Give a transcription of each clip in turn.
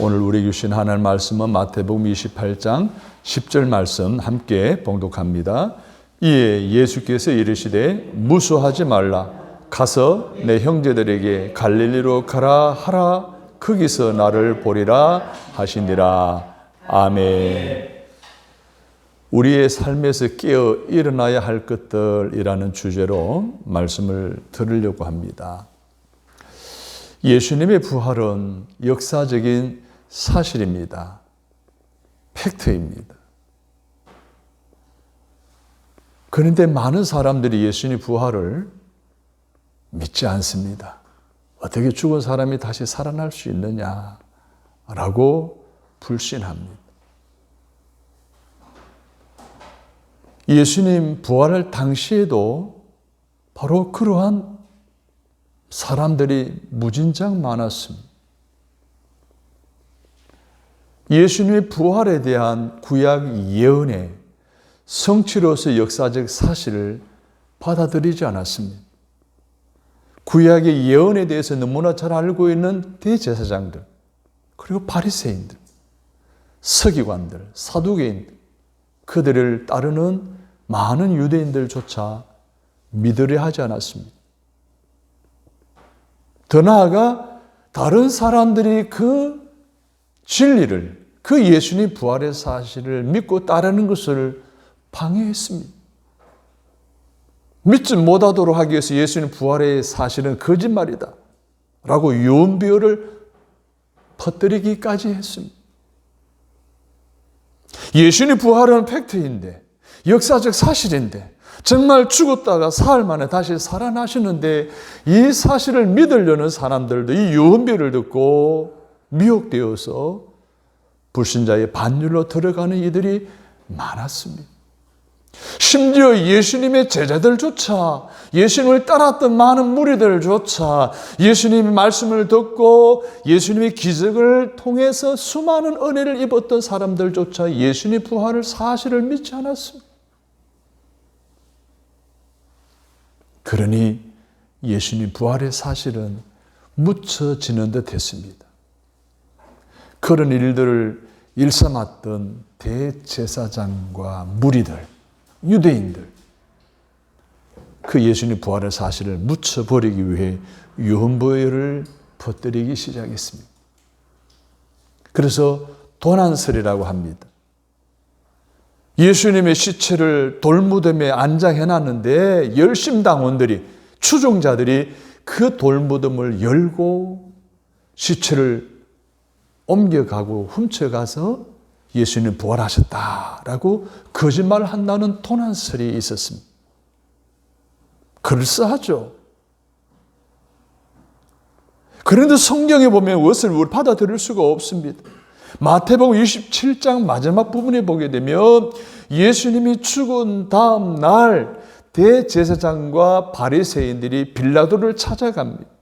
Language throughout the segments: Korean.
오늘 우리에게 주신 하나님 말씀은 마태복음 28장 10절 말씀 함께 봉독합니다. 이에 예수께서 이르시되 무수하지 말라. 가서 내 형제들에게 갈릴리로 가라 하라. 거기서 나를 보리라 하시니라. 아멘. 우리의 삶에서 깨어 일어나야 할 것들이라는 주제로 말씀을 들으려고 합니다. 예수님의 부활은 역사적인 사실입니다. 팩트입니다. 그런데 많은 사람들이 예수님의 부활을 믿지 않습니다. 어떻게 죽은 사람이 다시 살아날 수 있느냐라고 불신합니다. 예수님 부활할 당시에도 바로 그러한 사람들이 무진장 많았습니다. 예수님의 부활에 대한 구약 예언의 성취로서 역사적 사실을 받아들이지 않았습니다. 구약의 예언에 대해서 너무나 잘 알고 있는 대제사장들, 그리고 바리새인들, 서기관들, 사두개인들, 그들을 따르는 많은 유대인들조차 믿으려 하지 않았습니다. 더 나아가 다른 사람들이 그 진리를, 그 예수님 부활의 사실을 믿고 따르는 것을 방해했습니다. 믿지 못하도록 하기 위해서 예수님 부활의 사실은 거짓말이다 라고 유언비어를 퍼뜨리기까지 했습니다. 예수님 부활은 팩트인데, 역사적 사실인데, 정말 죽었다가 사흘 만에 다시 살아나시는데, 이 사실을 믿으려는 사람들도 이 유언비어를 듣고 미혹되어서 불신자의 반열로 들어가는 이들이 많았습니다. 심지어 예수님의 제자들조차, 예수님을 따랐던 많은 무리들조차 예수님의 말씀을 듣고 예수님의 기적을 통해서 수많은 은혜를 입었던 사람들조차 예수님 부활을 사실을 믿지 않았습니다. 그러니 예수님 부활의 사실은 묻혀지는 듯 했습니다. 그런 일들을 일삼았던 대제사장과 무리들, 유대인들, 그 예수님 부활의 사실을 묻혀버리기 위해 유언비어를 퍼뜨리기 시작했습니다. 그래서 도난설이라고 합니다. 예수님의 시체를 돌무덤에 안장해놨는데 열심당원들이, 추종자들이 그 돌무덤을 열고 시체를 옮겨가고 훔쳐가서 예수님 부활하셨다라고 거짓말을 한다는 도난설이 있었습니다. 그럴싸하죠. 그런데 성경에 보면 그것을 우리 받아들일 수가 없습니다. 마태복음 27장 마지막 부분에 보게 되면 예수님이 죽은 다음 날 대제사장과 바리새인들이 빌라도를 찾아갑니다.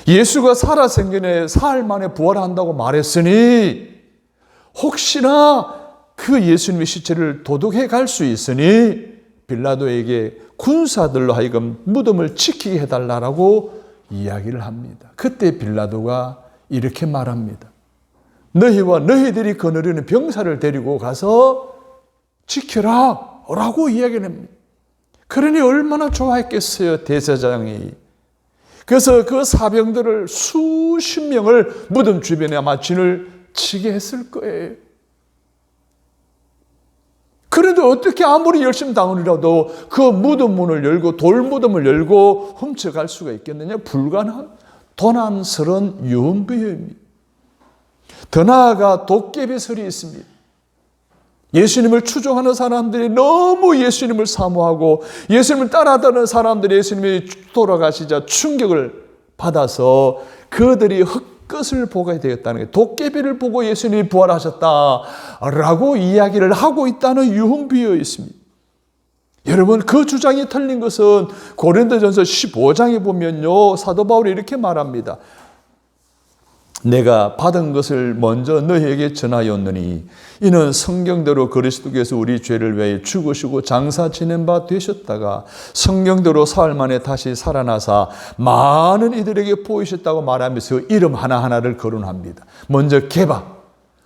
예수가 살아생전에 사흘 만에 부활한다고 말했으니 혹시나 그 예수님의 시체를 도둑해 갈 수 있으니 빌라도에게 군사들로 하여금 무덤을 지키게 해달라고 이야기를 합니다. 그때 빌라도가 이렇게 말합니다. 너희와 너희들이 거느리는 병사를 데리고 가서 지켜라 라고 이야기를 합니다. 그러니 얼마나 좋아했겠어요, 대제사장이. 그래서 그 사병들을 수십 명을 무덤 주변에 아마 진을 치게 했을 거예요. 그런데 어떻게 아무리 열심히 당원이라도 그 무덤 문을 열고 돌무덤을 열고 훔쳐갈 수가 있겠느냐? 불가능한 도난스러운 유언비어입니다. 더 나아가 도깨비설이 있습니다. 예수님을 추종하는 사람들이 너무 예수님을 사모하고 예수님을 따라다니는 사람들이 예수님이 돌아가시자 충격을 받아서 그들이 헛것을 보게 되었다는 게, 도깨비를 보고 예수님이 부활하셨다라고 이야기를 하고 있다는 유언비어가 있습니다. 여러분, 그 주장이 틀린 것은 고린도전서 15장에 보면요, 사도 바울이 이렇게 말합니다. 내가 받은 것을 먼저 너희에게 전하였느니 이는 성경대로 그리스도께서 우리 죄를 위하여 죽으시고 장사 지낸 바 되셨다가 성경대로 사흘 만에 다시 살아나사 많은 이들에게 보이셨다고 말하면서 이름 하나하나를 거론합니다. 먼저 게바,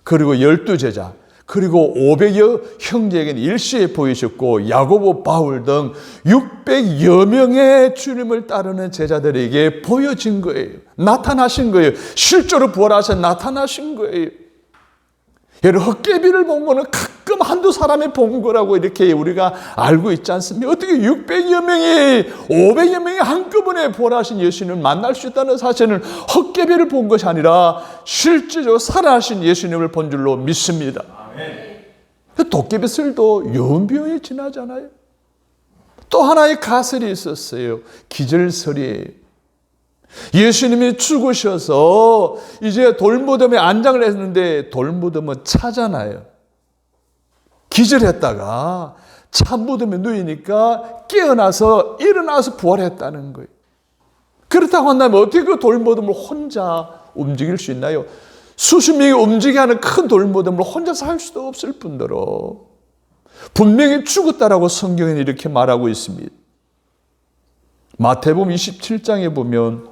그리고 12제자, 그리고 500여 형제에게는 일시에 보이셨고 야고보, 바울 등 600여 명의 주님을 따르는 제자들에게 보여진 거예요. 나타나신 거예요. 실제로 부활하셔 나타나신 거예요. 여러분, 헛개비를 본 거는 가끔 한두 사람이 본 거라고 이렇게 우리가 알고 있지 않습니까? 어떻게 600여 명이 500여 명이 한꺼번에 부활하신 예수님을 만날 수 있다는 사실은 헛개비를 본 것이 아니라 실제로 살아나신 예수님을 본 줄로 믿습니다. 도깨비슬도 유언비어에 지나잖아요. 또 하나의 가설이 있었어요. 기절설이에요. 예수님이 죽으셔서 이제 돌무덤에 안장을 했는데 돌무덤은 차잖아요. 기절했다가 참무덤에 누이니까 깨어나서 일어나서 부활했다는 거예요. 그렇다고 한다면 어떻게 그 돌무덤을 혼자 움직일 수 있나요? 수십 명이 움직이게 하는 큰 돌무덤을 혼자서 할 수도 없을 뿐더러 분명히 죽었다라고 성경에는 이렇게 말하고 있습니다. 마태복음 27장에 보면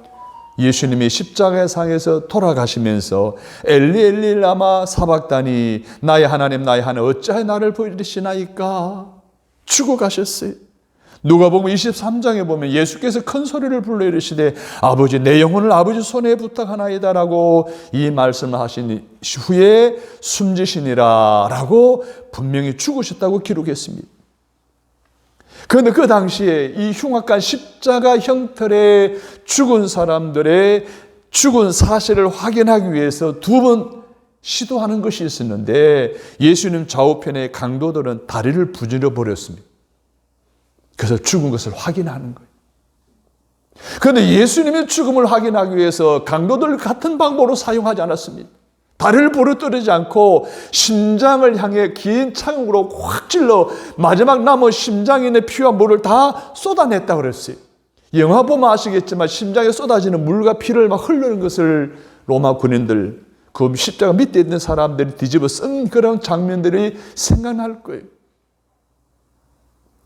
예수님이 십자가의 상에서 돌아가시면서 엘리 엘리 라마 사박다니 나의 하나님 나의 하나님 어찌하여 나를 버리시나이까 죽어가셨어요. 누가복음 23장에 보면 예수께서 큰 소리를 불러 이르시되 아버지 내 영혼을 아버지 손에 부탁하나이다라고 이 말씀을 하신 후에 숨지시니라 라고 분명히 죽으셨다고 기록했습니다. 그런데 그 당시에 이 흉악한 십자가 형틀에 죽은 사람들의 죽은 사실을 확인하기 위해서 두 번 시도하는 것이 있었는데 예수님 좌우편의 강도들은 다리를 부질러 버렸습니다. 그래서 죽은 것을 확인하는 거예요. 그런데 예수님의 죽음을 확인하기 위해서 강도들 같은 방법으로 사용하지 않았습니다. 다리를 부러뜨리지 않고 심장을 향해 긴 창으로 확 찔러 마지막 남은 심장에 있는 피와 물을 다 쏟아냈다 그랬어요. 영화 보면 아시겠지만 심장에 쏟아지는 물과 피를 막 흐르는 것을 로마 군인들, 그 십자가 밑에 있는 사람들이 뒤집어 쓴 그런 장면들이 생각날 거예요.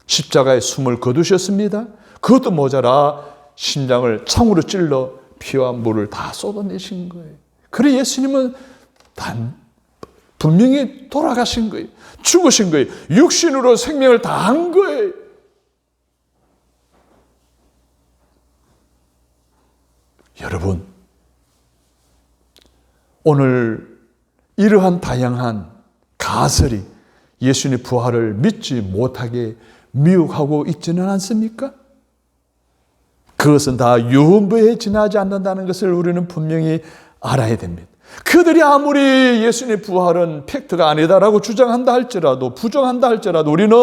십자가에 숨을 거두셨습니다. 그것도 모자라 심장을 창으로 찔러 피와 물을 다 쏟아내신 거예요. 그래 예수님은 분명히 돌아가신 거예요. 죽으신 거예요. 육신으로 생명을 다한 거예요. 여러분, 오늘 이러한 다양한 가설이 예수님의 부활을 믿지 못하게 미혹하고 있지는 않습니까? 그것은 다 유언부에 지나지 않는다는 것을 우리는 분명히 알아야 됩니다. 그들이 아무리 예수님의 부활은 팩트가 아니다라고 주장한다 할지라도 부정한다 할지라도 우리는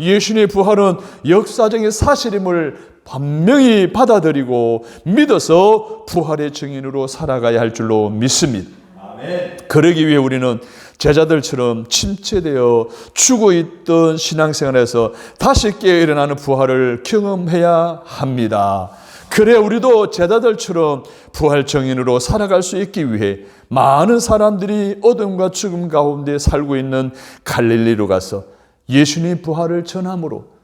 예수님의 부활은 역사적인 사실임을 분명히 받아들이고 믿어서 부활의 증인으로 살아가야 할 줄로 믿습니다. 아멘. 그러기 위해 우리는 제자들처럼 침체되어 죽어있던 신앙생활에서 다시 깨어 일어나는 부활을 경험해야 합니다. 그래 우리도 제자들처럼 부활 증인으로 살아갈 수 있기 위해 많은 사람들이 어둠과 죽음 가운데 살고 있는 갈릴리로 가서 예수님의 부활을 전함으로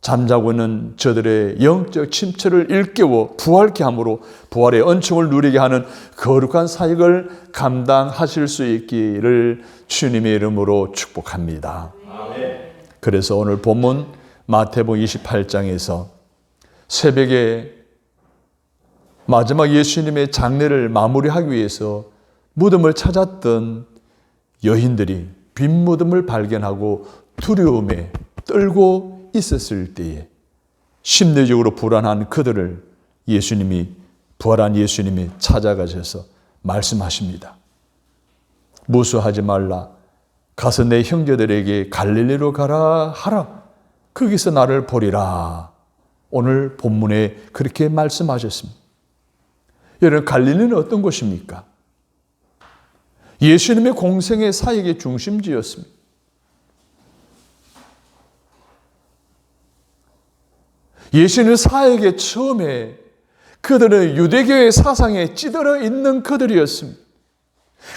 잠자고 있는 저들의 영적 침체를 일깨워 부활케 함으로 부활의 은총을 누리게 하는 거룩한 사역을 감당하실 수 있기를 주님의 이름으로 축복합니다. 아멘. 그래서 오늘 본문 마태복음 28장에서 새벽에 마지막 예수님의 장례를 마무리하기 위해서 무덤을 찾았던 여인들이 빈 무덤을 발견하고 두려움에 떨고 있었을 때에 심리적으로 불안한 그들을 부활한 예수님이 찾아가셔서 말씀하십니다. 무수하지 말라. 가서 내 형제들에게 갈릴리로 가라 하라. 거기서 나를 보리라. 오늘 본문에 그렇게 말씀하셨습니다. 여러분, 갈릴리는 어떤 곳입니까? 예수님의 공생의 사역의 중심지였습니다. 예수님 사역의 처음에 그들은 유대교의 사상에 찌들어 있는 그들이었습니다.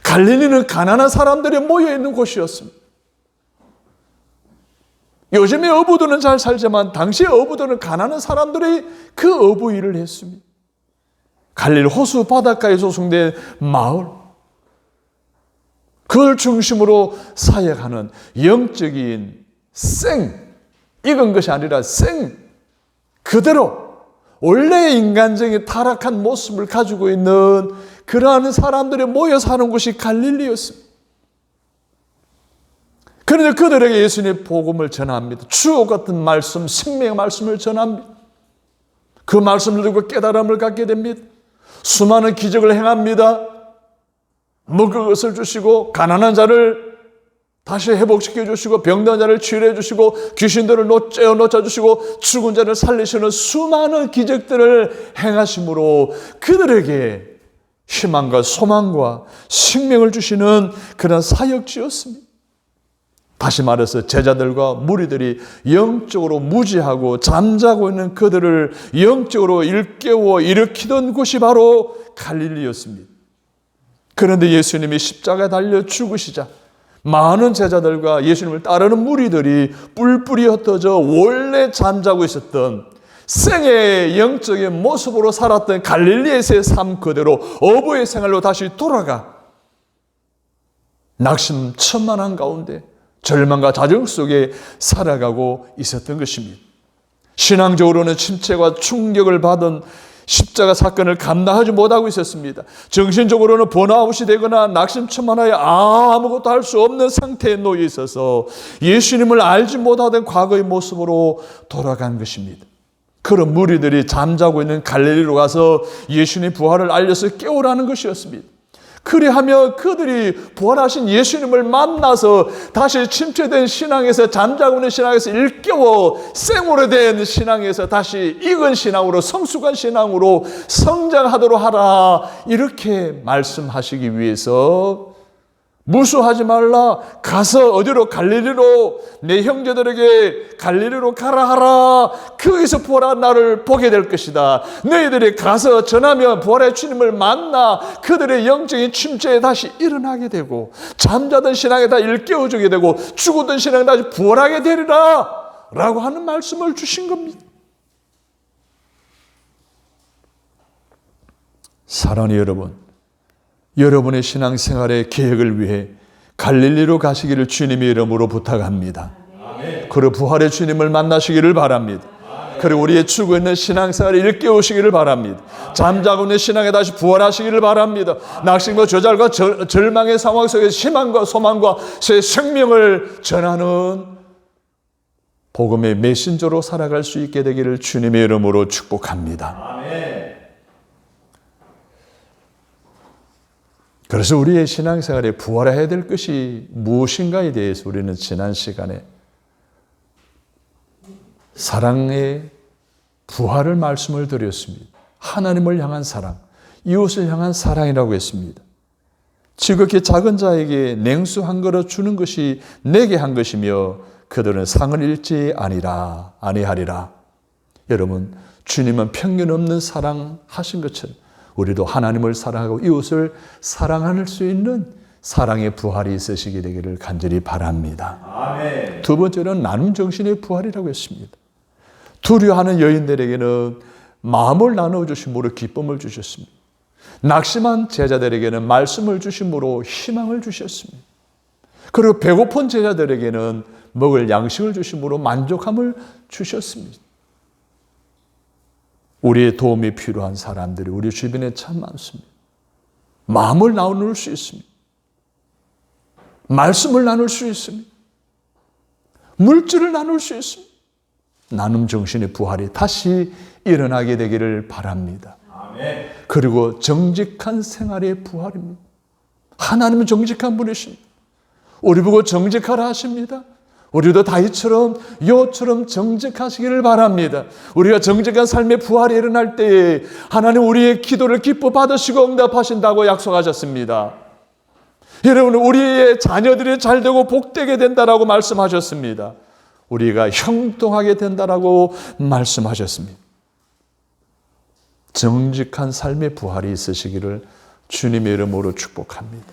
갈릴리는 가난한 사람들이 모여있는 곳이었습니다. 요즘에 어부들은 잘 살지만 당시의 어부들은 가난한 사람들이 그 어부 일을 했습니다. 갈릴리 호수 바닷가에 조성된 마을, 그걸 중심으로 사역하는 영적인 익은 것이 아니라 그대로 원래의 인간적인 타락한 모습을 가지고 있는 그러한 사람들이 모여 사는 곳이 갈릴리였습니다. 그런데 그들에게 예수님의 복음을 전합니다. 주옥 같은 말씀, 생명의 말씀을 전합니다. 그 말씀을 듣고 깨달음을 갖게 됩니다. 수많은 기적을 행합니다. 먹을 것을 주시고 가난한 자를 다시 회복시켜 주시고 병든 자를 치유해 주시고 귀신들을 놓쳐 주시고 죽은 자를 살리시는 수많은 기적들을 행하심으로 그들에게 희망과 소망과 생명을 주시는 그런 사역지였습니다. 다시 말해서 제자들과 무리들이 영적으로 무지하고 잠자고 있는 그들을 영적으로 일깨워 일으키던 곳이 바로 갈릴리였습니다. 그런데 예수님이 십자가에 달려 죽으시자 많은 제자들과 예수님을 따르는 무리들이 뿔뿔이 흩어져 원래 잠자고 있었던 생의 영적인 모습으로 살았던 갈릴리에서의 삶 그대로 어부의 생활로 다시 돌아가 낙심천만한 가운데 절망과 자정 속에 살아가고 있었던 것입니다. 신앙적으로는 침체와 충격을 받은 십자가 사건을 감당하지 못하고 있었습니다. 정신적으로는 번아웃이 되거나 낙심천만하여 아무것도 할 수 없는 상태에 놓여 있어서 예수님을 알지 못하던 과거의 모습으로 돌아간 것입니다. 그런 무리들이 잠자고 있는 갈릴리로 가서 예수님의 부활을 알려서 깨우라는 것이었습니다. 그리하며 그들이 부활하신 예수님을 만나서 다시 침체된 신앙에서 잠자고 있는 신앙에서 일깨워 생으로 된 신앙에서 다시 익은 신앙으로 성숙한 신앙으로 성장하도록 하라 이렇게 말씀하시기 위해서 무수하지 말라 가서 어디로 갈릴리로 내 형제들에게 갈릴리로 가라 하라 거기서 부활한 나를 보게 될 것이다. 너희들이 가서 전하면 부활의 주님을 만나 그들의 영적인 침체에 다시 일어나게 되고 잠자던 신앙에 다 일깨워주게 되고 죽었던 신앙에 다시 부활하게 되리라 라고 하는 말씀을 주신 겁니다. 사랑하는 여러분, 여러분의 신앙생활의 계획을 위해 갈릴리로 가시기를 주님의 이름으로 부탁합니다. 그리고 부활의 주님을 만나시기를 바랍니다. 그리고 우리의 죽어있는 신앙생활을 일깨우시기를 바랍니다. 잠자고 있는 신앙에 다시 부활하시기를 바랍니다. 낙심과 좌절과 절망의 상황 속에 희망과 소망과 새 생명을 전하는 복음의 메신저로 살아갈 수 있게 되기를 주님의 이름으로 축복합니다. 그래서 우리의 신앙생활에 부활해야 될 것이 무엇인가에 대해서 우리는 지난 시간에 사랑의 부활을 말씀을 드렸습니다. 하나님을 향한 사랑, 이웃을 향한 사랑이라고 했습니다. 지극히 작은 자에게 냉수 한 그릇 주는 것이 내게 한 것이며 그들은 상을 잃지 아니하리라. 여러분, 주님은 편견 없는 사랑하신 것처럼 우리도 하나님을 사랑하고 이웃을 사랑할 수 있는 사랑의 부활이 있으시게 되기를 간절히 바랍니다. 아멘. 두 번째는 나눔 정신의 부활이라고 했습니다. 두려워하는 여인들에게는 마음을 나눠주심으로 기쁨을 주셨습니다. 낙심한 제자들에게는 말씀을 주심으로 희망을 주셨습니다. 그리고 배고픈 제자들에게는 먹을 양식을 주심으로 만족함을 주셨습니다. 우리의 도움이 필요한 사람들이 우리 주변에 참 많습니다. 마음을 나눌 수 있습니다. 말씀을 나눌 수 있습니다. 물질을 나눌 수 있습니다. 나눔 정신의 부활이 다시 일어나게 되기를 바랍니다. 아멘. 그리고 정직한 생활의 부활입니다. 하나님은 정직한 분이십니다. 우리 보고 정직하라 하십니다. 우리도 다윗처럼 요처럼 정직하시기를 바랍니다. 우리가 정직한 삶의 부활이 일어날 때에 하나님 우리의 기도를 기뻐 받으시고 응답하신다고 약속하셨습니다. 여러분, 우리의 자녀들이 잘되고 복되게 된다라고 말씀하셨습니다. 우리가 형통하게 된다라고 말씀하셨습니다. 정직한 삶의 부활이 있으시기를 주님의 이름으로 축복합니다.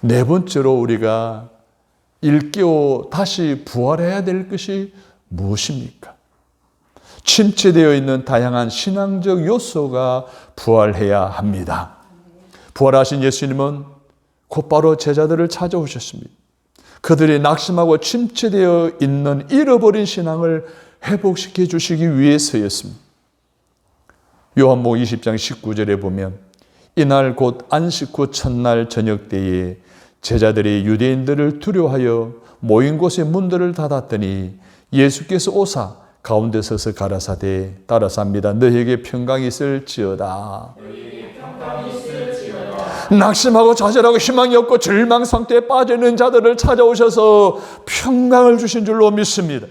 네 번째로 우리가 일깨워 다시 부활해야 될 것이 무엇입니까? 침체되어 있는 다양한 신앙적 요소가 부활해야 합니다. 부활하신 예수님은 곧바로 제자들을 찾아오셨습니다. 그들이 낙심하고 침체되어 있는 잃어버린 신앙을 회복시켜 주시기 위해서였습니다. 요한복음 20장 19절에 보면 이날 곧 안식 후 첫날 저녁 때에 제자들이 유대인들을 두려워하여 모인 곳의 문들을 닫았더니 예수께서 오사 가운데 서서 가라사대 따라서 합니다. 너희에게 평강이 있을지어다. 낙심하고 좌절하고 희망이 없고 절망 상태에 빠져 있는 자들을 찾아오셔서 평강을 주신 줄로 믿습니다.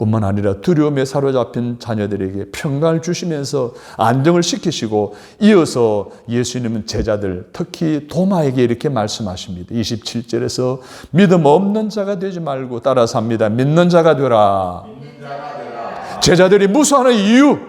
뿐만 아니라 두려움에 사로잡힌 자녀들에게 평강을 주시면서 안정을 시키시고 이어서 예수님은 제자들 특히 도마에게 이렇게 말씀하십니다. 27절에서 믿음 없는 자가 되지 말고 따라서 합니다. 믿는 자가 되라. 제자들이 무수하는 이유,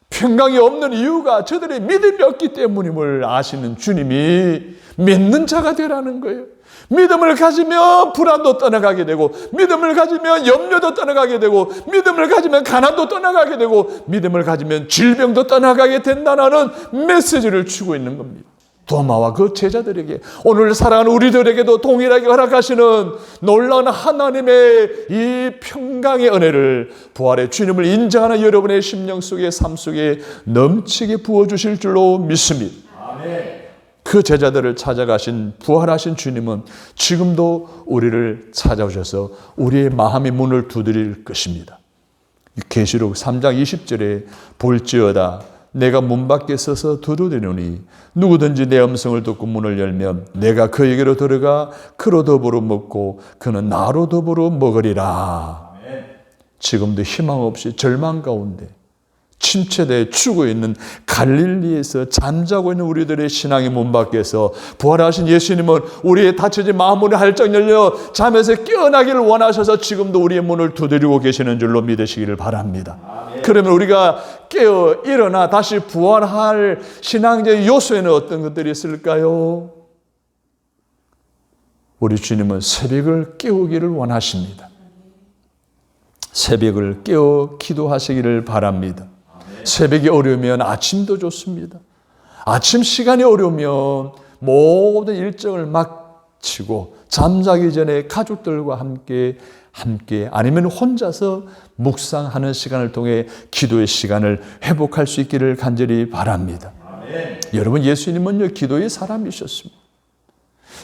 평강이 없는 이유가 저들의 믿음이 없기 때문임을 아시는 주님이 믿는 자가 되라는 거예요. 믿음을 가지면 불안도 떠나가게 되고, 믿음을 가지면 염려도 떠나가게 되고, 믿음을 가지면 가난도 떠나가게 되고, 믿음을 가지면 질병도 떠나가게 된다는 메시지를 주고 있는 겁니다. 도마와 그 제자들에게, 오늘 살아가는 우리들에게도 동일하게 허락하시는 놀라운 하나님의 이 평강의 은혜를 부활의 주님을 인정하는 여러분의 심령 속에 삶 속에 넘치게 부어주실 줄로 믿습니다. 아멘. 그 제자들을 찾아가신 부활하신 주님은 지금도 우리를 찾아오셔서 우리의 마음의 문을 두드릴 것입니다. 계시록 3장 20절에 볼지어다 내가 문 밖에 서서 두드리노니 누구든지 내 음성을 듣고 문을 열면 내가 그에게로 들어가 그로 더불어 먹고 그는 나로 더불어 먹으리라. 지금도 희망 없이 절망 가운데 침체되어 죽어 있는 갈릴리에서 잠자고 있는 우리들의 신앙의 문 밖에서 부활하신 예수님은 우리의 닫혀진 마음문을 활짝 열려 잠에서 깨어나기를 원하셔서 지금도 우리의 문을 두드리고 계시는 줄로 믿으시기를 바랍니다. 아멘. 그러면 우리가 깨어 일어나 다시 부활할 신앙적 요소에는 어떤 것들이 있을까요? 우리 주님은 새벽을 깨우기를 원하십니다. 새벽을 깨어 기도하시기를 바랍니다. 새벽이 어려우면 아침도 좋습니다. 아침 시간이 어려우면 모든 일정을 마치고 잠자기 전에 가족들과 함께 아니면 혼자서 묵상하는 시간을 통해 기도의 시간을 회복할 수 있기를 간절히 바랍니다. 아멘. 여러분, 예수님은요 기도의 사람이셨습니다.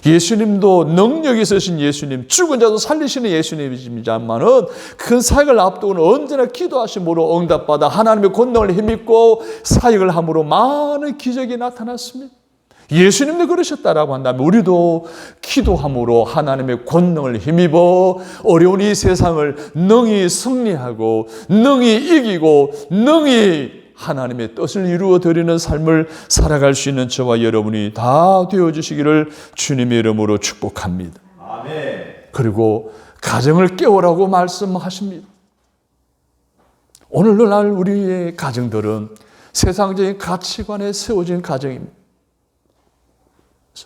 예수님도 능력이 있으신 예수님, 죽은 자도 살리시는 예수님이지만은 그 사역을 앞두고는 언제나 기도하심으로 응답받아 하나님의 권능을 힘입고 사역을 함으로 많은 기적이 나타났습니다. 예수님도 그러셨다라고 한다면 우리도 기도함으로 하나님의 권능을 힘입어 어려운 이 세상을 능히 승리하고 능히 이기고 능히 하나님의 뜻을 이루어 드리는 삶을 살아갈 수 있는 저와 여러분이 다 되어주시기를 주님의 이름으로 축복합니다. 아멘. 그리고 가정을 깨우라고 말씀하십니다. 오늘날 우리의 가정들은 세상적인 가치관에 세워진 가정입니다.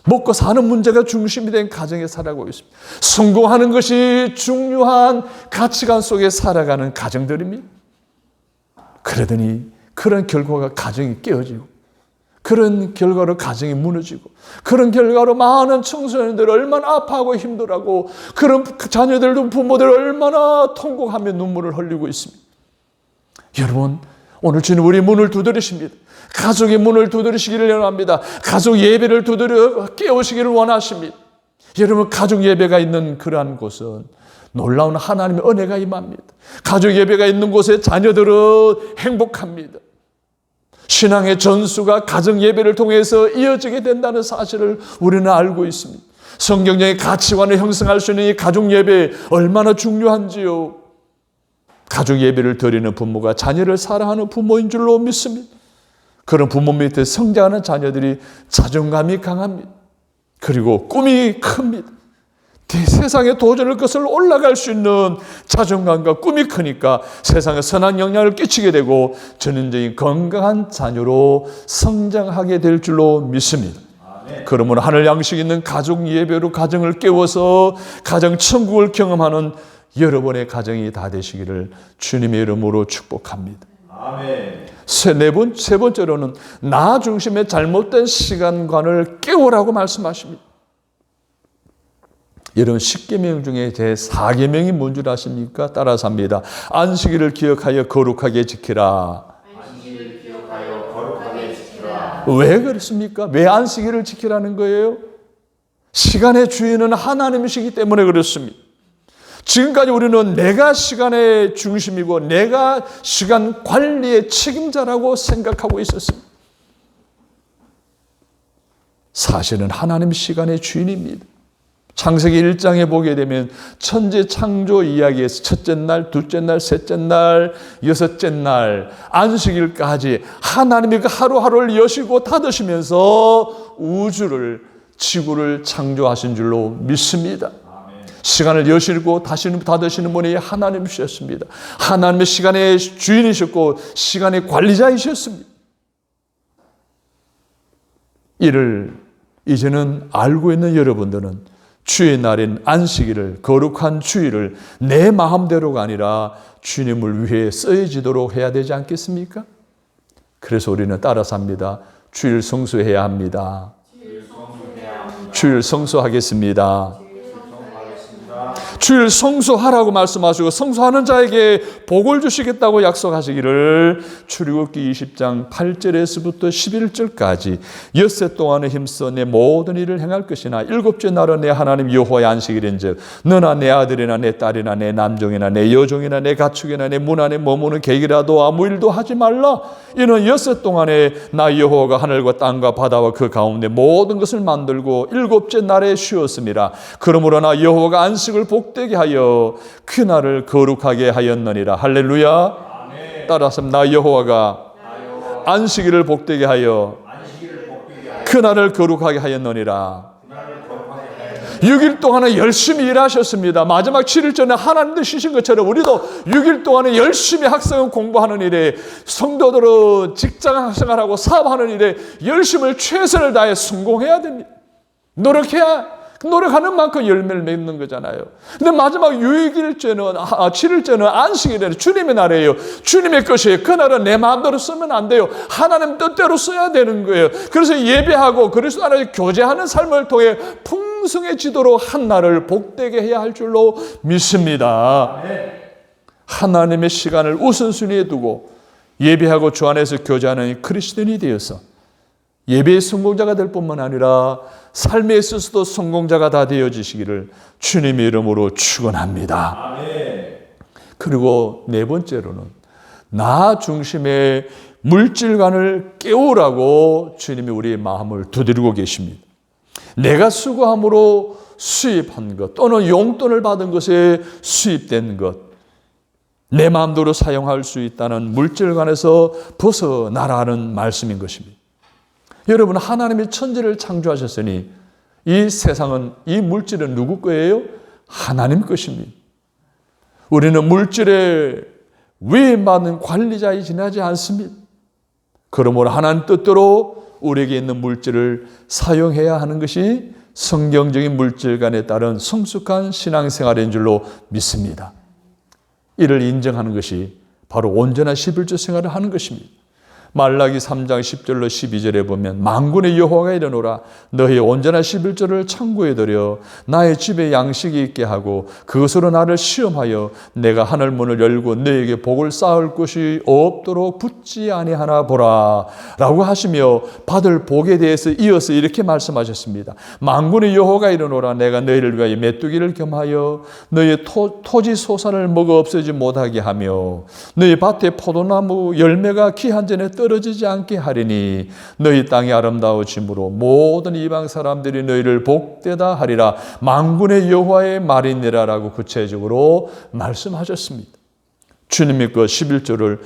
먹고 사는 문제가 중심이 된 가정에 살아가고 있습니다. 성공하는 것이 중요한 가치관 속에 살아가는 가정들입니다. 그러더니 그런 결과가 가정이 깨어지고 그런 결과로 가정이 무너지고 그런 결과로 많은 청소년들 얼마나 아파하고 힘들어하고 그런 자녀들도 부모들 얼마나 통곡하며 눈물을 흘리고 있습니다. 여러분, 오늘 주님 우리 문을 두드리십니다. 가족의 문을 두드리시기를 원합니다. 가족 예배를 두드려 깨우시기를 원하십니다. 여러분, 가족 예배가 있는 그러한 곳은 놀라운 하나님의 은혜가 임합니다. 가족 예배가 있는 곳에 자녀들은 행복합니다. 신앙의 전수가 가정 예배를 통해서 이어지게 된다는 사실을 우리는 알고 있습니다. 성경적인 가치관을 형성할 수 있는 이 가족 예배 얼마나 중요한지요. 가족 예배를 드리는 부모가 자녀를 사랑하는 부모인 줄로 믿습니다. 그런 부모 밑에 성장하는 자녀들이 자존감이 강합니다. 그리고 꿈이 큽니다. 세상에 도전을 것을 올라갈 수 있는 자존감과 꿈이 크니까 세상에 선한 영향을 끼치게 되고 전인적인 건강한 자녀로 성장하게 될 줄로 믿습니다. 그러므로 하늘 양식 있는 가족 예배로 가정을 깨워서 가정 천국을 경험하는 여러분의 가정이 다 되시기를 주님의 이름으로 축복합니다. 아멘. 세 번째로는 나 중심의 잘못된 시간관을 깨우라고 말씀하십니다. 여러분 10계명 중에 제 4계명이 뭔 줄 아십니까? 따라서 합니다. 안식일을 기억하여 거룩하게 지키라. 안식일을 기억하여 거룩하게 지키라. 왜 그렇습니까? 왜 안식일을 지키라는 거예요? 시간의 주인은 하나님이시기 때문에 그렇습니다. 지금까지 우리는 내가 시간의 중심이고 내가 시간 관리의 책임자라고 생각하고 있었습니다. 사실은 하나님 시간의 주인입니다. 창세기 1장에 보게 되면 천지 창조 이야기에서 첫째 날, 둘째 날, 셋째 날, 여섯째 날, 안식일까지 하나님이 그 하루하루를 여시고 닫으시면서 우주를, 지구를 창조하신 줄로 믿습니다. 시간을 여시고 닫으시는 분이 하나님이셨습니다. 하나님의 시간의 주인이셨고 시간의 관리자이셨습니다. 이를 이제는 알고 있는 여러분들은 주의 날인 안식일을, 거룩한 주일을 내 마음대로가 아니라 주님을 위해 쓰여지도록 해야 되지 않겠습니까? 그래서 우리는 따라서 합니다. 주일 성수해야 합니다. 주일 성수하겠습니다. 주일 성수하라고 말씀하시고 성수하는 자에게 복을 주시겠다고 약속하시기를 출애굽기 20장 8절에서부터 11절까지 엿새 동안에 힘써 내 모든 일을 행할 것이나 일곱째 날은 내 하나님 여호와의 안식일인즉 너나 내 아들이나 내 딸이나 내 남종이나 내 여종이나 내 가축이나 내 문 안에 머무는 객이라도 아무 일도 하지 말라. 이는 엿새 동안에 나 여호와가 하늘과 땅과 바다와 그 가운데 모든 것을 만들고 일곱째 날에 쉬었습니다. 그러므로 나 여호와가 안식을 복되게 하여 그 날을 거룩하게 하였느니라. 할렐루야. 아멘. 따라서 나 여호와가 안식일을 복되게 하여 그 날을 거룩하게 하였느니라. 6일 동안은 열심히 일하셨습니다. 마지막 7일 전에 하나님도 쉬신 것처럼 우리도 6일 동안은 열심히 학생 공부하는 일에 성도들은 직장 생활하고 사업하는 일에 열심을 최선을 다해 성공해야 됩니다. 노력하는 만큼 열매를 맺는 거잖아요. 근데 마지막 6일째는 7일째는 안식일이에요. 주님의 날이에요. 주님의 것이에요. 그날은 내 마음대로 쓰면 안 돼요. 하나님 뜻대로 써야 되는 거예요. 그래서 예배하고 그리스도 안에서 교제하는 삶을 통해 풍성해지도록 한 날을 복되게 해야 할 줄로 믿습니다. 하나님의 시간을 우선순위에 두고 예배하고 주 안에서 교제하는 크리스천이 되어서 예배의 성공자가 될 뿐만 아니라 삶에 있어서도 성공자가 다 되어지시기를 주님의 이름으로 축원합니다. 아멘. 그리고 네 번째로는 나 중심의 물질관을 깨우라고 주님이 우리의 마음을 두드리고 계십니다. 내가 수고함으로 수입한 것 또는 용돈을 받은 것에 수입된 것, 내 마음대로 사용할 수 있다는 물질관에서 벗어나라는 말씀인 것입니다. 여러분, 하나님이 천지를 창조하셨으니 이 세상은, 이 물질은 누구 거예요? 하나님 것입니다. 우리는 물질에 위임받는 관리자에 지나지 않습니다. 그러므로 하나님 뜻대로 우리에게 있는 물질을 사용해야 하는 것이 성경적인 물질관에 따른 성숙한 신앙생활인 줄로 믿습니다. 이를 인정하는 것이 바로 온전한 11조 생활을 하는 것입니다. 말라기 3장 10절로 12절에 보면 만군의 여호와가 이르노라 너희 온전한 11조를 창고에 들여 나의 집에 양식이 있게 하고 그것으로 나를 시험하여 내가 하늘 문을 열고 너에게 복을 쌓을 곳이 없도록 붙지 아니하나 보라 라고 하시며 받을 복에 대해서 이어서 이렇게 말씀하셨습니다. 만군의 여호와가 이르노라 내가 너희를 위하여 메뚜기를 겸하여 너희 토지 소산을 먹어 없애지 못하게 하며 너희 밭에 포도나무 열매가 기한 전에 떨어지지 않게 하리니 너희 땅이 아름다워짐으로 모든 이방 사람들이 너희를 복되다 하리라. 만군의 여호와의 말이니라 라고 구체적으로 말씀하셨습니다. 주님의 그 11조를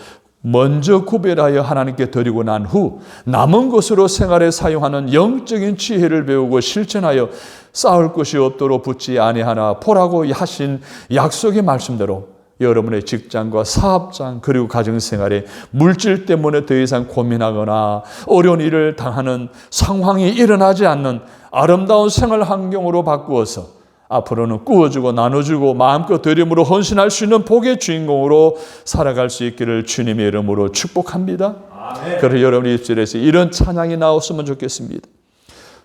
먼저 구별하여 하나님께 드리고 난 후 남은 것으로 생활에 사용하는 영적인 지혜를 배우고 실천하여 쌓을 것이 없도록 붙지 아니하나 보라고 하신 약속의 말씀대로 여러분의 직장과 사업장 그리고 가정생활에 물질 때문에 더 이상 고민하거나 어려운 일을 당하는 상황이 일어나지 않는 아름다운 생활 환경으로 바꾸어서 앞으로는 꾸어주고 나눠주고 마음껏 드림으로 헌신할 수 있는 복의 주인공으로 살아갈 수 있기를 주님의 이름으로 축복합니다. 아멘. 그래서 여러분 입술에서 이런 찬양이 나왔으면 좋겠습니다.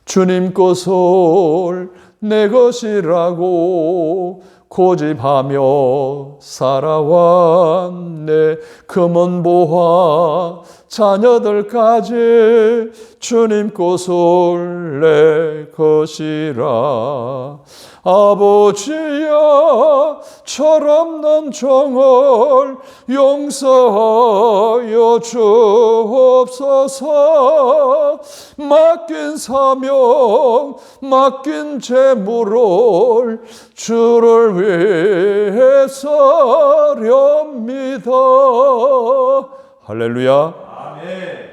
주님 것을 내 것이라고 고집하며 살아왔네. 금은 보화 자녀들까지 주님 것을 내 것이라. 아버지야 철없는 정을 용서하여 주옵소서. 맡긴 사명 맡긴 재물을 주를 위해서렵니다. 할렐루야. 아멘.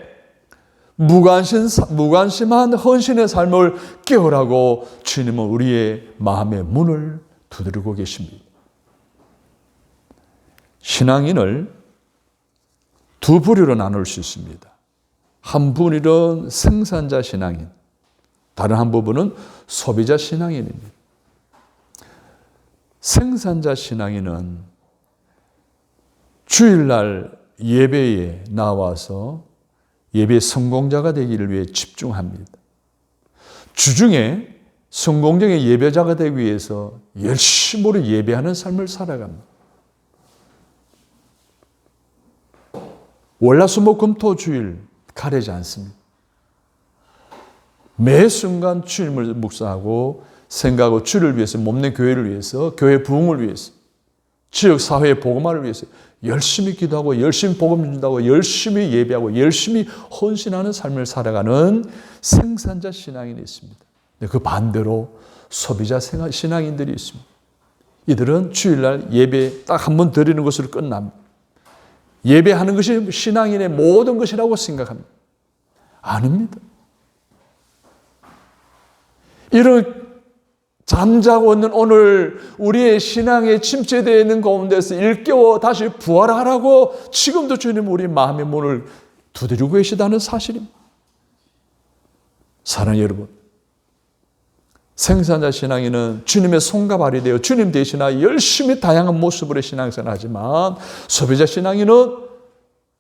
무관심한 헌신의 삶을 깨우라고 주님은 우리의 마음의 문을 두드리고 계십니다. 신앙인을 두 부류로 나눌 수 있습니다. 한 부류는 생산자 신앙인, 다른 한 부분은 소비자 신앙인입니다. 생산자 신앙인은 주일날 예배에 나와서 예배 성공자가 되기를 위해 집중합니다. 주중에 성공적인 예배자가 되기 위해서 열심히 예배하는 삶을 살아갑니다. 월화수목금토주일 가리지 않습니다. 매 순간 주님을 묵상하고 생각하고 주를 위해서, 몸된 교회를 위해서, 교회 부흥을 위해서, 지역 사회의 복음화를 위해서 열심히 기도하고 열심히 복음 준다고 열심히 예배하고 열심히 헌신하는 삶을 살아가는 생산자 신앙인이 있습니다. 그 반대로 소비자 신앙인들이 있습니다. 이들은 주일날 예배 딱 한 번 드리는 것으로 끝납니다. 예배하는 것이 신앙인의 모든 것이라고 생각합니다. 아닙니다. 이런 잠자고 있는 오늘 우리의 신앙에 침체되어 있는 가운데서 일깨워 다시 부활하라고 지금도 주님 우리 마음의 문을 두드리고 계시다는 사실입니다. 사랑하는 여러분, 생산자 신앙인은 주님의 손과 발이 되어 주님 대신하여 열심히 다양한 모습으로 신앙생활을 하지만 소비자 신앙인은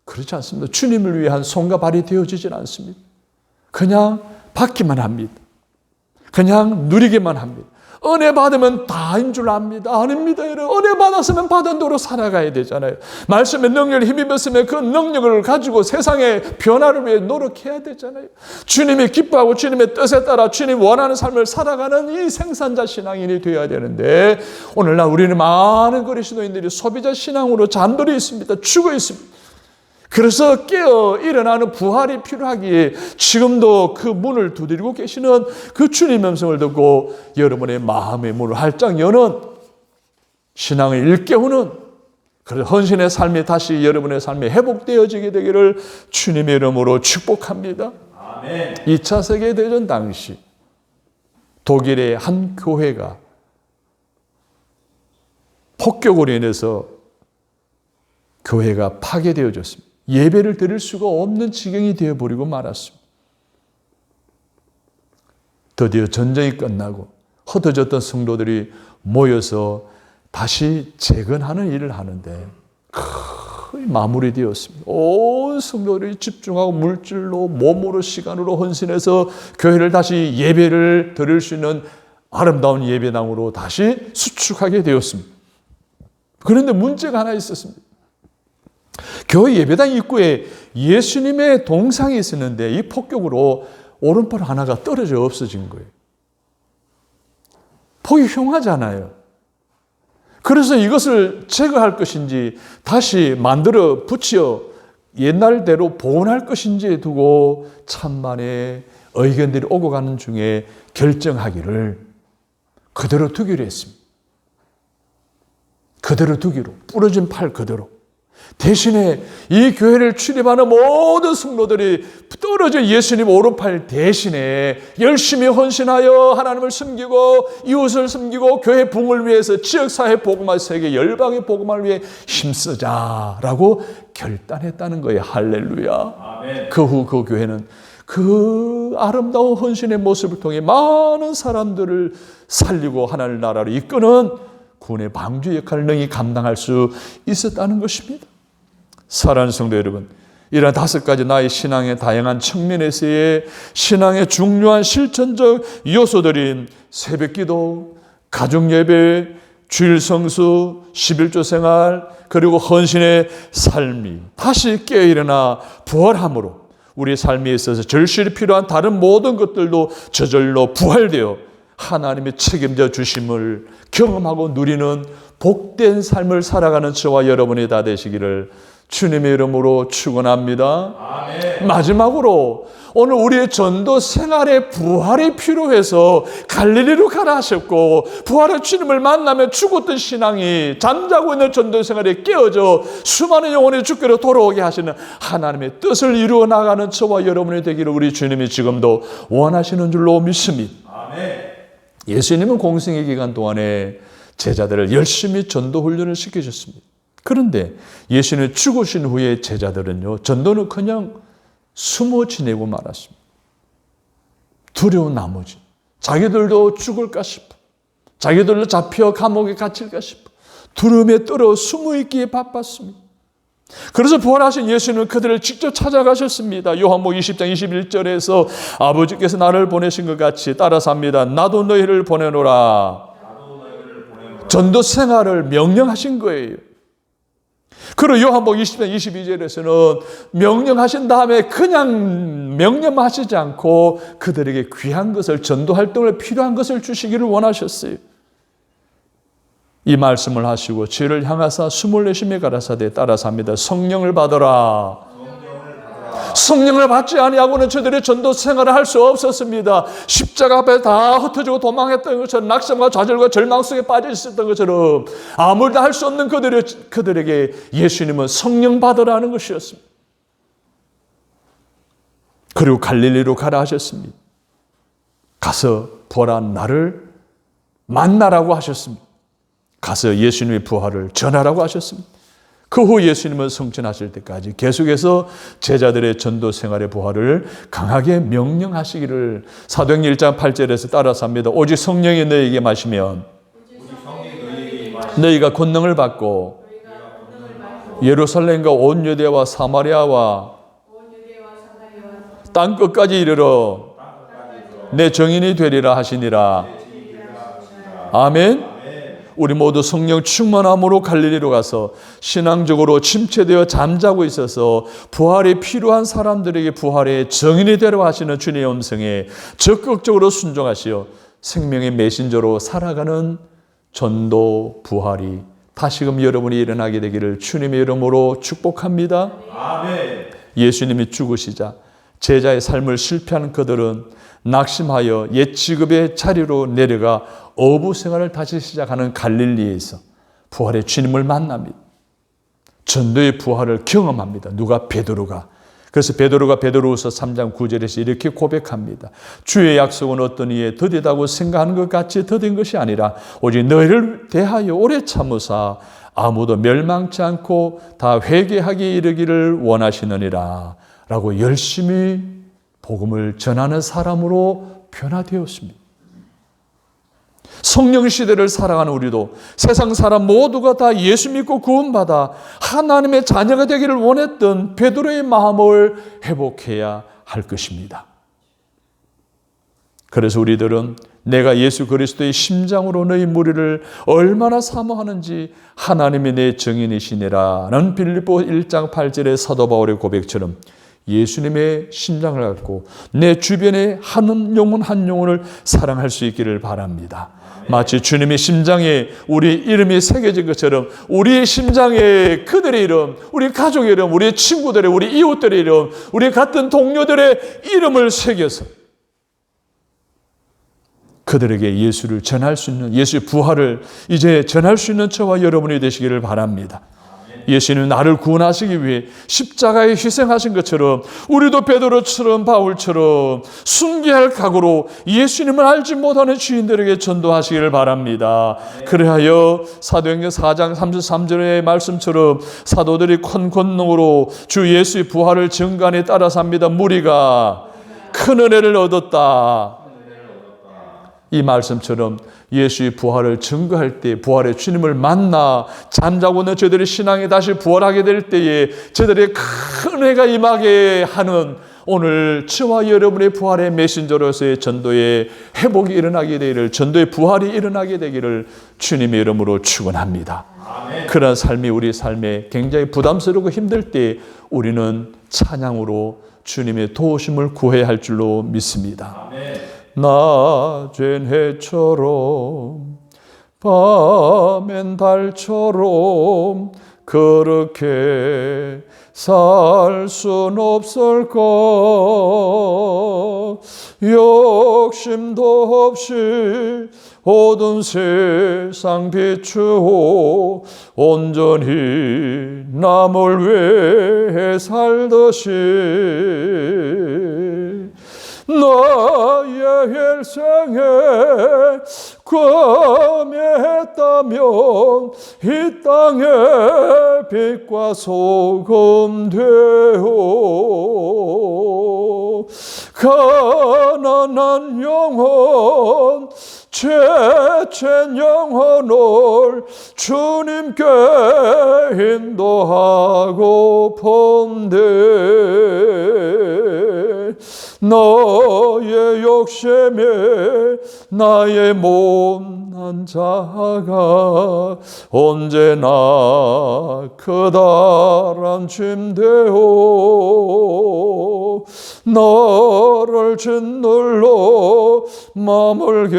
그렇지 않습니다. 주님을 위한 손과 발이 되어지질 않습니다. 그냥 받기만 합니다. 그냥 누리기만 합니다. 은혜 받으면 다인 줄 압니다. 아닙니다. 여러분. 은혜 받았으면 받은 대로 살아가야 되잖아요. 말씀의 능력을 힘입었으면 그 능력을 가지고 세상의 변화를 위해 노력해야 되잖아요. 주님이 기뻐하고 주님의 뜻에 따라 주님 원하는 삶을 살아가는 이 생산자 신앙인이 되어야 되는데 오늘날 우리는 많은 그리스도인들이 소비자 신앙으로 잠들어 있습니다. 죽어 있습니다. 그래서 깨어 일어나는 부활이 필요하기에 지금도 그 문을 두드리고 계시는 그 주님의 음성을 듣고 여러분의 마음의 문을 활짝 여는 신앙을 일깨우는 그런 헌신의 삶이 다시 여러분의 삶에 회복되어지게 되기를 주님의 이름으로 축복합니다. 아멘. 2차 세계대전 당시 독일의 한 교회가 폭격으로 인해서 교회가 파괴되어졌습니다. 예배를 드릴 수가 없는 지경이 되어버리고 말았습니다. 드디어 전쟁이 끝나고 흩어졌던 성도들이 모여서 다시 재건하는 일을 하는데 거의 마무리되었습니다. 온 성도들이 집중하고 물질로 몸으로 시간으로 헌신해서 교회를 다시 예배를 드릴 수 있는 아름다운 예배당으로 다시 수축하게 되었습니다. 그런데 문제가 하나 있었습니다. 교회 예배당 입구에 예수님의 동상이 있었는데 이 폭격으로 오른팔 하나가 떨어져 없어진 거예요. 보기 흉하잖아요. 그래서 이것을 제거할 것인지 다시 만들어 붙여 옛날대로 복원할 것인지에 두고 천만의 의견들이 오고 가는 중에 결정하기를 그대로 두기로 했습니다. 그대로 두기로, 부러진 팔 그대로. 대신에 이 교회를 출입하는 모든 성도들이 떨어져 예수님 오른팔 대신에 열심히 헌신하여 하나님을 섬기고 이웃을 섬기고 교회 부흥을 위해서 지역사회 복음화 세계 열방의 복음화를 위해 힘쓰자라고 결단했다는 거예요. 할렐루야. 아멘. 그 후 그 교회는 그 아름다운 헌신의 모습을 통해 많은 사람들을 살리고 하나님 나라로 이끄는 구원의 방주 역할을 능히 감당할 수 있었다는 것입니다. 사랑하는 성도 여러분, 이런 5가지 나의 신앙의 다양한 측면에서의 신앙의 중요한 실천적 요소들인 새벽기도, 가족예배, 주일 성수, 11조 생활, 그리고 헌신의 삶이 다시 깨어일어나 부활함으로 우리 삶에 있어서 절실히 필요한 다른 모든 것들도 저절로 부활되어 하나님의 책임져 주심을 경험하고 누리는 복된 삶을 살아가는 저와 여러분이 다 되시기를 주님의 이름으로 축원합니다. 아멘. 마지막으로 오늘 우리의 전도 생활의 부활이 필요해서 갈릴리로 가라 하셨고 부활의 주님을 만나면 죽었던 신앙이 잠자고 있는 전도 생활에 깨어져 수많은 영혼이 주께로 돌아오게 하시는 하나님의 뜻을 이루어 나가는 저와 여러분이 되기를 우리 주님이 지금도 원하시는 줄로 믿습니다. 아멘. 예수님은 공생의 기간 동안에 제자들을 열심히 전도 훈련을 시키셨습니다. 그런데 예수님이 죽으신 후에 제자들은요, 전도는 그냥 숨어 지내고 말았습니다. 두려운 나머지 자기들도 죽을까 싶어, 자기들도 잡혀 감옥에 갇힐까 싶어 두려움에 떨어 숨어 있기에 바빴습니다. 그래서 부활하신 예수님은 그들을 직접 찾아가셨습니다. 요한복음 20장 21절에서 아버지께서 나를 보내신 것 같이 따라서 합니다. 나도 너희를 보내노라. 전도 생활을 명령하신 거예요. 그리고 요한복음 20장 22절에서는 명령하신 다음에 그냥 명령만 하시지 않고 그들에게 귀한 것을, 전도 활동에 필요한 것을 주시기를 원하셨어요. 이 말씀을 하시고 저를 향하사 숨을 내쉬며 가라사대 따라서 합니다. 성령을 받아라. 성령을 받지 아니하고는 저들의 전도 생활을 할 수 없었습니다. 십자가 앞에 다 흩어지고 도망했던 것처럼, 낙심과 좌절과 절망 속에 빠져 있었던 것처럼 아무도 할 수 없는 그들에게 예수님은 성령 받으라는 것이었습니다. 그리고 갈릴리로 가라 하셨습니다. 가서 부활한 나를 만나라고 하셨습니다. 가서 예수님의 부활을 전하라고 하셨습니다. 그 후 예수님은 성천하실 때까지 계속해서 제자들의 전도 생활의 부활을 강하게 명령하시기를 사도행전 1장 8절에서 따라서 합니다. 오직 성령이 너희에게 마시면 너희가 권능을 받고 예루살렘과 온 유대와 사마리아와 땅 끝까지 이르러 내 증인이 되리라 하시니라. 아멘. 우리 모두 성령 충만함으로 갈릴리로 가서 신앙적으로 침체되어 잠자고 있어서 부활이 필요한 사람들에게 부활의 증인이 되려 하시는 주님의 음성에 적극적으로 순종하시어 생명의 메신저로 살아가는 전도 부활이 다시금 여러분이 일어나게 되기를 주님의 이름으로 축복합니다. 아멘. 예수님이 죽으시자 제자의 삶을 실패하는 그들은 낙심하여 옛 직업의 자리로 내려가 어부 생활을 다시 시작하는 갈릴리에서 부활의 주님을 만납니다. 전도의 부활을 경험합니다. 누가? 베드로가. 그래서 베드로가 베드로후서 3장 9절에서 이렇게 고백합니다. 주의 약속은 어떤 이에 더디다고 생각하는 것 같이 더딘 것이 아니라 오직 너희를 대하여 오래 참으사 아무도 멸망치 않고 다 회개하기 이르기를 원하시느니라 라고 열심히 복음을 전하는 사람으로 변화되었습니다. 성령 시대를 살아가는 우리도 세상 사람 모두가 다 예수 믿고 구원받아 하나님의 자녀가 되기를 원했던 베드로의 마음을 회복해야 할 것입니다. 그래서 우리들은 내가 예수 그리스도의 심장으로 너희 무리를 얼마나 사모하는지 하나님이 내 증인이시니라는 빌립보 1장 8절의 사도 바울의 고백처럼 예수님의 심장을 갖고 내 주변에 한 영혼 한 영혼을 사랑할 수 있기를 바랍니다. 마치 주님의 심장에 우리 이름이 새겨진 것처럼 우리의 심장에 그들의 이름, 우리 가족의 이름, 우리 친구들의, 우리 이웃들의 이름, 우리 같은 동료들의 이름을 새겨서 그들에게 예수를 전할 수 있는, 예수의 부활을 이제 전할 수 있는 저와 여러분이 되시기를 바랍니다. 예수님 나를 구원하시기 위해 십자가에 희생하신 것처럼 우리도 베드로처럼 바울처럼 순교할 각오로 예수님을 알지 못하는 주인들에게 전도하시기를 바랍니다. 그리하여 사도행전 4장 33절의 말씀처럼 사도들이 큰 권능으로 주 예수의 부활을 증거하니 따라 삽니다. 무리가 큰 은혜를 얻었다. 이 말씀처럼 예수의 부활을 증거할 때 부활의 주님을 만나 잠자고 있는 저들의 신앙이 다시 부활하게 될 때에 저들의 큰 은혜가 임하게 하는 오늘 저와 여러분의 부활의 메신저로서의 전도의 회복이 일어나게 되기를, 전도의 부활이 일어나게 되기를 주님의 이름으로 축원합니다. 그런 삶이 우리 삶에 굉장히 부담스럽고 힘들 때 우리는 찬양으로 주님의 도우심을 구해야 할 줄로 믿습니다. 낮엔 해처럼 밤엔 달처럼 그렇게 살 순 없을까. 욕심도 없이 모든 세상 비추어 온전히 남을 위해 살듯이 나의 일생에 검했다면 이 땅의 빛과 소금 되어 가난한 영혼 죄된 영혼을 주님께 인도하고 본데 너의 욕심에 나의 못난 자가 언제나 커다란 짐되어 너를 짓눌러 마음을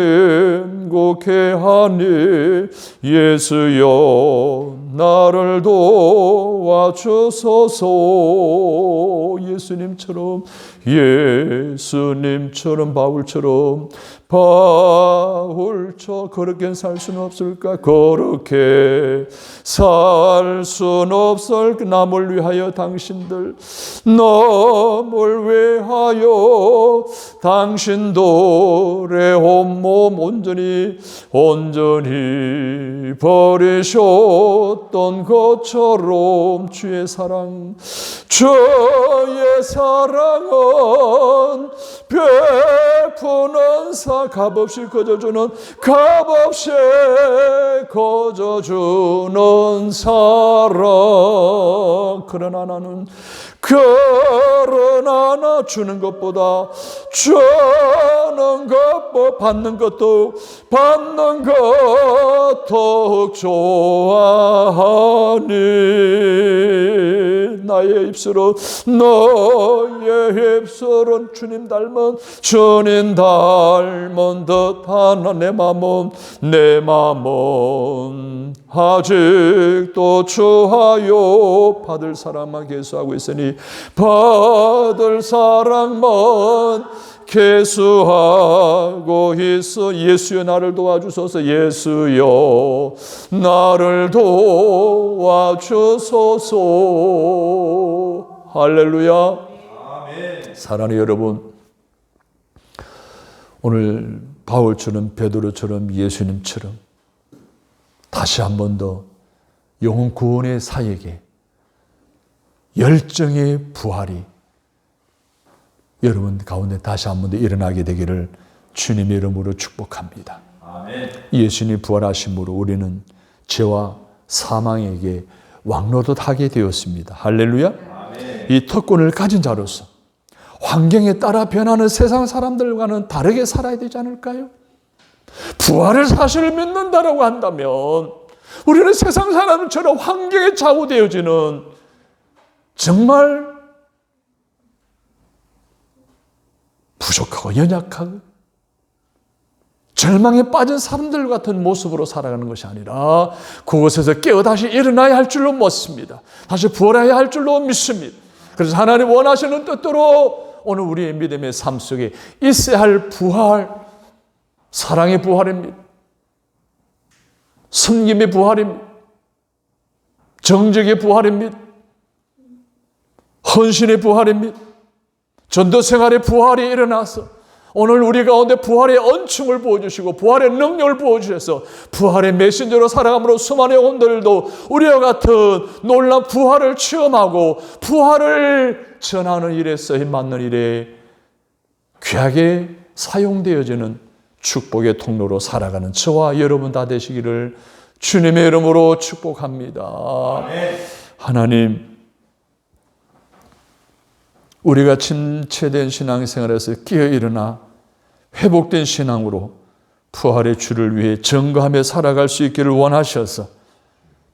견고케 하니 예수여 나를 도와주소서. 예수님처럼 바울처럼 그렇게 살 수는 없을까? 그렇게 살 수는 없을까? 남을 위하여 당신들, 남을 위하여 당신들의 온몸 온전히 버리셨던 것처럼 주의 사랑은 베푸는 값없이 거저주는 사랑. 그러나 나 주는 것보다 받는 것 더욱 좋아하니 너의 입술은 주님 닮은 듯한 내 마음은 아직도 주하여 받을 사랑만 계수하고 있으니 받을 사랑만 계수하고 있어. 예수여 나를 도와주소서. 예수여 나를 도와주소서. 할렐루야. 아멘. 사랑하는 여러분, 오늘 바울처럼 베드로처럼 예수님처럼 다시 한 번 더 영혼 구원의 사역에 열정의 부활이 여러분 가운데 다시 한 번 더 일어나게 되기를 주님의 이름으로 축복합니다. 아멘. 예수님이 부활하심으로 우리는 죄와 사망에게 왕노릇하게 되었습니다. 할렐루야. 아멘. 이 특권을 가진 자로서 환경에 따라 변하는 세상 사람들과는 다르게 살아야 되지 않을까요? 부활의 사실을 믿는다라고 한다면 우리는 세상 사람처럼 환경에 좌우되어지는 정말 부족하고 연약하고 절망에 빠진 사람들 같은 모습으로 살아가는 것이 아니라 그곳에서 깨어 다시 일어나야 할 줄로 믿습니다. 다시 부활해야 할 줄로 믿습니다. 그래서 하나님 원하시는 뜻대로 오늘 우리의 믿음의 삶 속에 있어야 할 부활, 사랑의 부활입니다. 섬김의 부활입니다. 정직의 부활입니다. 헌신의 부활입니다. 전도 생활의 부활이 일어나서 오늘 우리 가운데 부활의恩충을 부어주시고 부활의 능력을 부어주셔서 부활의 메신저로 살아감으로 수많은 영혼들도 우리와 같은 놀라운 부활을 체험하고 부활을 전하는 일에 쓰임받는 일에 귀하게 사용되어지는 축복의 통로로 살아가는 저와 여러분 다 되시기를 주님의 이름으로 축복합니다. 하나님, 우리가 침체된 신앙생활에서 깨어일어나 회복된 신앙으로 부활의 주를 위해 증거하며 살아갈 수 있기를 원하셔서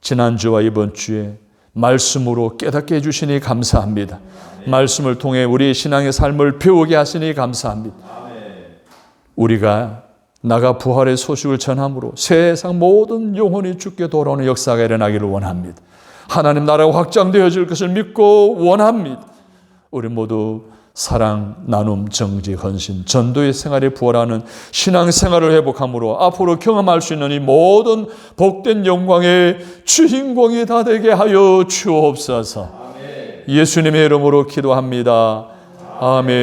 지난주와 이번 주에 말씀으로 깨닫게 해주시니 감사합니다. 말씀을 통해 우리의 신앙의 삶을 배우게 하시니 감사합니다. 우리가 나가 부활의 소식을 전함으로 세상 모든 영혼이 주께 돌아오는 역사가 일어나기를 원합니다. 하나님 나라가 확장되어질 것을 믿고 원합니다. 우리 모두 사랑, 나눔, 정직, 헌신, 전도의 생활에 부활하는 신앙생활을 회복함으로 앞으로 경험할 수 있는 이 모든 복된 영광의 주인공이 다 되게 하여 주옵소서. 예수님의 이름으로 기도합니다. 아멘.